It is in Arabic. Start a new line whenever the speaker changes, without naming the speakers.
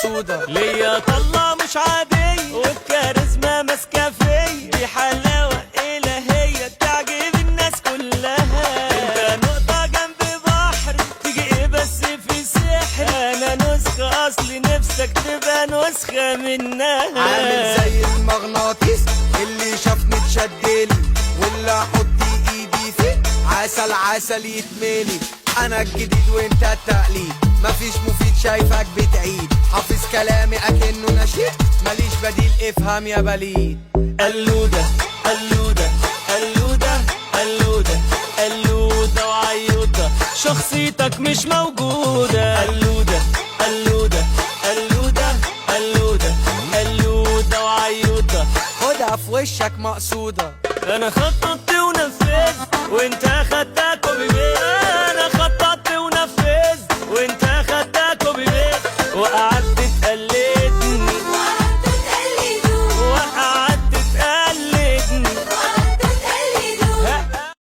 مقصودة.
ليا طلة مش عادية والكاريزما ماسكة فيا، دي حلاوة إلهية تعجب الناس كلها. انت نقطة جنب بحر تيجي ايه بس في سحر، انا نسخة اصلي نفسك تبقى نسخة منها.
عامل زي المغناطيس اللي شافني اتشدلي، واللي احط ايدي فيه عسل عسل يتملي. انا الجديد وانت التقليد، مفيش مفيد شايفك بتعيد، حافظ كلامي اكنه نشيد، ماليش بديل افهم يا بليد.
قلودة قلودة قلودة قلودة قلودة وعيوطة، شخصيتك مش موجودة. قلودة قلودة قلودة قلودة قلودة وعيوطة،
خدها في وشك مقصودة.
انا خططت ونفذت وانت خدت